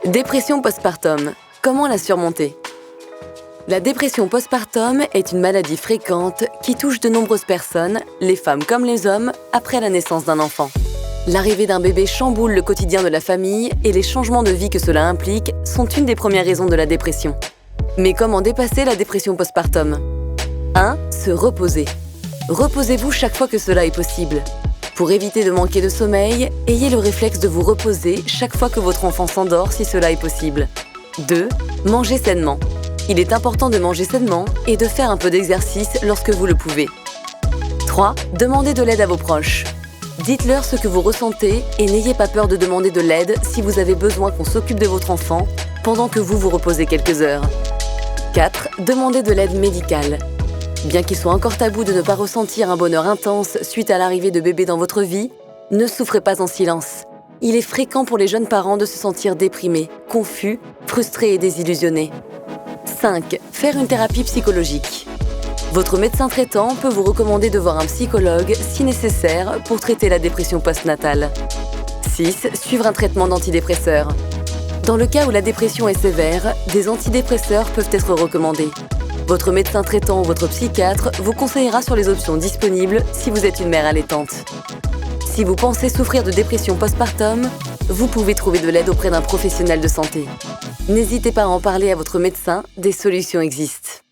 Dépression postpartum. Comment la surmonter? La dépression postpartum est une maladie fréquente qui touche de nombreuses personnes, les femmes comme les hommes, après la naissance d'un enfant. L'arrivée d'un bébé chamboule le quotidien de la famille et les changements de vie que cela implique sont une des premières raisons de la dépression. Mais comment dépasser la dépression postpartum? 1. Se reposer. Reposez-vous chaque fois que cela est possible. Pour éviter de manquer de sommeil, ayez le réflexe de vous reposer chaque fois que votre enfant s'endort si cela est possible. 2. Mangez sainement. Il est important de manger sainement et de faire un peu d'exercice lorsque vous le pouvez. 3. Demandez de l'aide à vos proches. Dites-leur ce que vous ressentez et n'ayez pas peur de demander de l'aide si vous avez besoin qu'on s'occupe de votre enfant pendant que vous vous reposez quelques heures. 4. Demandez de l'aide médicale. Bien qu'il soit encore tabou de ne pas ressentir un bonheur intense suite à l'arrivée de bébés dans votre vie, ne souffrez pas en silence. Il est fréquent pour les jeunes parents de se sentir déprimés, confus, frustrés et désillusionnés. 5. Faire une thérapie psychologique. Votre médecin traitant peut vous recommander de voir un psychologue si nécessaire pour traiter la dépression postnatale. 6. Suivre un traitement d'antidépresseurs. Dans le cas où la dépression est sévère, des antidépresseurs peuvent être recommandés. Votre médecin traitant ou votre psychiatre vous conseillera sur les options disponibles si vous êtes une mère allaitante. Si vous pensez souffrir de dépression postpartum, vous pouvez trouver de l'aide auprès d'un professionnel de santé. N'hésitez pas à en parler à votre médecin, des solutions existent.